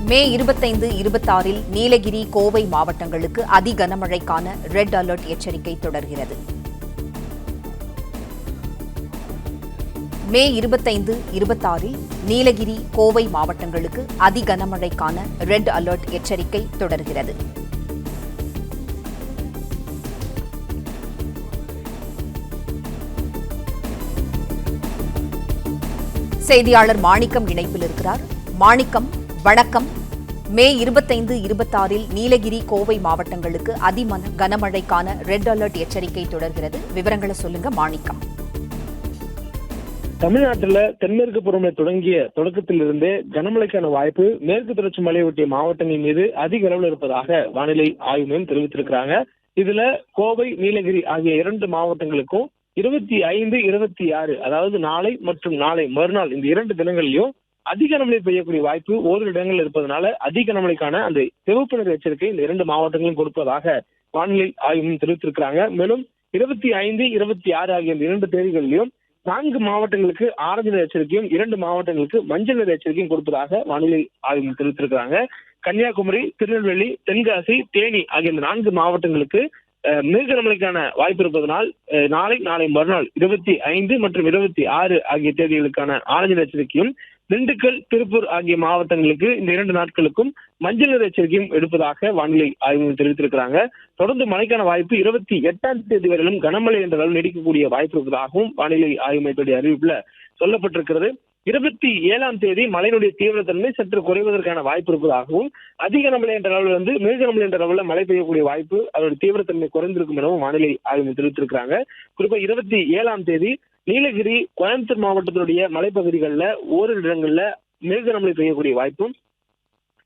மே 25, 26 நீலகிரி, கோவை மாவட்டங்களுக்கு அதி கனமழைக்கான red alert எச்சரிக்கை தொடர்கிறது. மே 25, 26 நீலகிரி, கோவை மாவட்டங்களுக்கு அதி கனமழைக்கான ரெட் அலர்ட் எச்சரிக்கை தொடர்கிறது. செய்தியாளர் மாணிக்கம் இணைப்பில் இருக்கிறார். மாணிக்கம், வணக்கம். மே 25, 26 நீலகிரி, கோவை மாவட்டங்களுக்கு கனமழைக்கான ரெட் அலர்ட் எச்சரிக்கை தொடர்கிறது. விவரங்களை சொல்லுங்க மாணிக்கம். தமிழ்நாட்டில் தென்மேற்கு பருவமழை தொடங்கிய தொடக்கத்திலிருந்தே கனமழைக்கான வாய்ப்பு மேற்கு தொடர்ச்சி மலையொட்டிய மாவட்டங்கள் மீது அதிக அளவில் இருப்பதாக வானிலை ஆய்வு மையம் தெரிவித்திருக்கிறாங்க. இதுல கோவை, நீலகிரி ஆகிய 2 மாவட்டங்களுக்கும் 25, 26 அதாவது நாளை மற்றும் நாளை மறுநாள் இந்த 2 தினங்களிலும் அதிக கனமழை பெய்யக்கூடிய வாய்ப்பு ஓரிரு இடங்கள் இருப்பதனால அதிக கனமழைக்கான அந்த சிவப்பு நிற எச்சரிக்கை இந்த 2 மாவட்டங்களும் கொடுப்பதாக வானிலை ஆய்வு மையம் தெரிவித்திருக்கிறாங்க. மேலும் 25, 26 ஆகிய இந்த 2 தேதிகளிலும் 4 மாவட்டங்களுக்கு ஆரஞ்சு நிற எச்சரிக்கையும் 2 மாவட்டங்களுக்கு மஞ்சள் நிற எச்சரிக்கையும் கொடுப்பதாக வானிலை ஆய்வு மையம் தெரிவித்திருக்கிறாங்க. கன்னியாகுமரி, திருநெல்வேலி, தென்காசி, தேனி ஆகிய இந்த 4 மாவட்டங்களுக்கு மிக கனமழைக்கான வாய்ப்பு இருப்பதனால் நாளை மறுநாள் 25 மற்றும் 26 ஆகிய தேதிகளுக்கான ஆரஞ்சு நிற எச்சரிக்கையும், திண்டுக்கல், திருப்பூர் ஆகிய மாவட்டங்களுக்கு இந்த 2 நாட்களுக்கும் மஞ்சள் நிற எச்சரிக்கையும் எடுப்பதாக வானிலை ஆய்வு தெரிவித்திருக்கிறாங்க. தொடர்ந்து மழைக்கான வாய்ப்பு 28ஆம் தேதி வரையிலும் கனமழை என்ற அளவில் நீடிக்கக்கூடிய வாய்ப்பு இருப்பதாகவும் வானிலை ஆய்வு மையத்துடைய அறிவிப்புல சொல்லப்பட்டிருக்கிறது. 27ஆம் தேதி மழையினுடைய தீவிரத்தன்மை சற்று குறைவதற்கான வாய்ப்பு இருப்பதாகவும், அதிக கனமழை என்ற அளவில் மிக கனமழை என்ற அளவில் மழை பெய்யக்கூடிய வாய்ப்பு அதோட தீவிரத்தன்மை குறைந்திருக்கும் எனவும் வானிலை ஆய்வு தெரிவித்திருக்கிறாங்க. குறிப்பா 27ஆம் தேதி நீலகிரி, கோயம்புத்தூர் மாவட்டத்தினுடைய மலைப்பகுதிகளில் ஓரிரு இடங்கள்ல மிக கனமழை பெய்யக்கூடிய வாய்ப்பும்,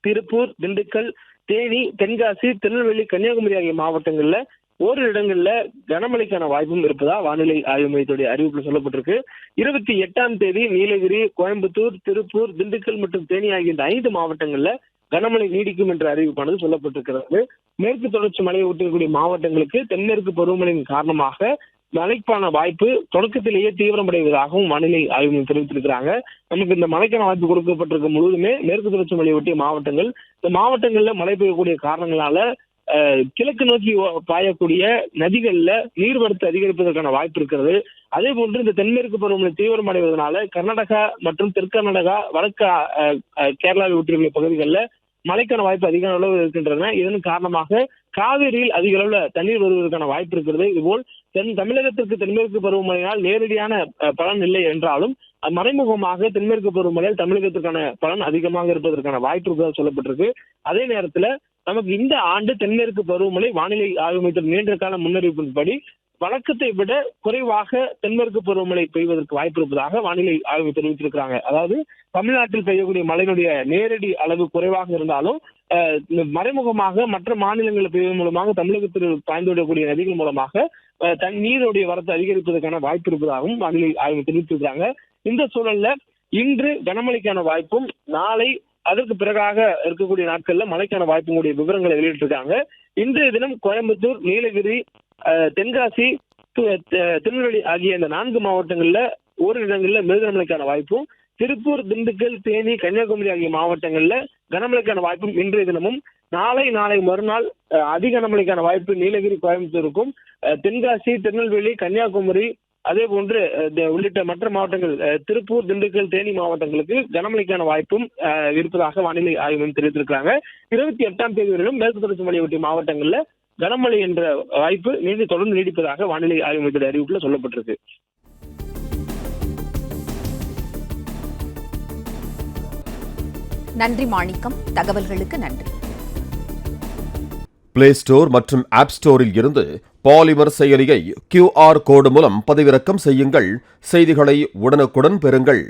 திருப்பூர், திண்டுக்கல், தேனி, தென்காசி, திருநெல்வேலி, கன்னியாகுமரி ஆகிய மாவட்டங்கள்ல ஓரிரு இடங்கள்ல கனமழைக்கான வாய்ப்பும் இருப்பதா வானிலை ஆய்வு மையத்துடைய அறிவிப்புல சொல்லப்பட்டிருக்கு. 28ஆம் தேதி நீலகிரி, கோயம்புத்தூர், திருப்பூர், திண்டுக்கல் மற்றும் தேனி ஆகிய இந்த 5 மாவட்டங்கள்ல கனமழை நீடிக்கும் என்ற அறிவிப்பானது சொல்லப்பட்டிருக்கிறது. மேற்கு தொடர்ச்சி மலையை ஒட்டிக்கூடிய மாவட்டங்களுக்கு தென்மேற்கு பருவமழையின் காரணமாக மழைக்கான வாய்ப்பு தொடக்கத்திலேயே தீவிரமடைவதாகவும் வானிலை ஆய்வு மையம் தெரிவித்திருக்கிறாங்க. நமக்கு இந்த மழைக்கான வாய்ப்பு கொடுக்கப்பட்டிருக்க முழுவதுமே மேற்கு தொடர்ச்சி மலையை ஒட்டிய மாவட்டங்கள். இந்த மாவட்டங்கள்ல மழை பெய்யக்கூடிய காரணங்களால கிழக்கு நோக்கி பாயக்கூடிய நதிகள்ல நீர்வரத்து அதிகரிப்பதற்கான வாய்ப்பு இருக்கிறது. அதே போன்று இந்த தென்மேற்கு பருவமழை தீவிரமடைவதனால கர்நாடகா மற்றும் தெற்கு கர்நாடகா, வடக்கு கேரளாவை ஒட்டியுள்ள பகுதிகளில் மழைக்கான வாய்ப்பு அதிக அளவில் இருக்கின்றன. இதன் காரணமாக காவிரியில் அதிக அளவுல தண்ணீர் வருவதற்கான வாய்ப்பு இருக்கிறது. இதுபோல் தமிழகத்திற்கு தென்மேற்கு பருவமழையால் நேரடியான பலன் இல்லை என்றாலும் மறைமுகமாக தென்மேற்கு பருவமழையால் தமிழகத்திற்கான பலன் அதிகமாக இருப்பதற்கான வாய்ப்பு இருப்பதாக சொல்லப்பட்டிருக்கு. அதே நேரத்துல நமக்கு இந்த ஆண்டு தென்மேற்கு பருவமழை வானிலை ஆய்வு மையத்தின் நீண்ட கால முன்னறிவிப்பின்படி வழக்கத்தை விட குறைவாக தென்மேற்கு பருவமழை பெய்வதற்கு வாய்ப்பு இருப்பதாக வானிலை ஆய்வு தெரிவித்திருக்கிறாங்க. அதாவது தமிழ்நாட்டில் பெய்யக்கூடிய மழையினுடைய நேரடி அளவு குறைவாக இருந்தாலும் மறைமுகமாக மற்ற மாநிலங்களில் பெய்வதன் மூலமாக தமிழகத்தில் பாய்ந்து விடக்கூடிய நதிகள் மூலமாக நீருடைய வரத்து அதிகரிப்பதற்கான வாய்ப்பு இருப்பதாகவும் வானிலை ஆய்வு தெரிவித்திருக்கிறாங்க. இந்த சூழல்ல இன்று கனமழைக்கான வாய்ப்பும் நாளை அதற்கு பிறகாக இருக்கக்கூடிய நாட்கள்ல மழைக்கான வாய்ப்புடைய விவரங்களை வெளியிட்டிருக்காங்க. இன்றைய தினம் கோயம்புத்தூர், நீலகிரி, தென்காசி, திருநெல்வேலி ஆகிய இந்த 4 மாவட்டங்கள்ல ஓரிரு இடங்கள்ல மிக கனமழைக்கான வாய்ப்பும், திருப்பூர், திண்டுக்கல், தேனி, கன்னியாகுமரி ஆகிய மாவட்டங்கள்ல கனமழைக்கான வாய்ப்பும் இன்றைய தினமும், நாளை மறுநாள் அதிக கனமழைக்கான வாய்ப்பு நீலகிரி, கோயம்புத்தூருக்கும், தென்காசி, திருநெல்வேலி, கன்னியாகுமரி அதே போன்று உள்ளிட்ட மற்ற மாவட்டங்கள் திருப்பூர், திண்டுக்கல், தேனி மாவட்டங்களுக்கு கனமழைக்கான வாய்ப்பும் இருப்பதாக வானிலை ஆய்வு மையம் தெரிவித்திருக்கிறாங்க. 28ஆம் தேதி வரையிலும் மேற்கு தொடர்ச்சி மலையை ஒட்டிய மாவட்டங்கள்ல கனமழை என்ற வாய்ப்பு தொடர்ந்து நீடிப்பதாக வானிலை ஆய்வு மையத்துடைய அறிவிப்புல சொல்லப்பட்டிருக்கு. நன்றி மாணிக்கம், தகவல்களுக்கு நன்றி. பிளே ஸ்டோர் மற்றும் ஆப் ஸ்டோரில் இருந்து பாலிமர் செயலியை QR கோடு மூலம் பதிவிறக்கம் செய்யுங்கள். செய்திகளை உடனுக்குடன் பெறுங்கள்.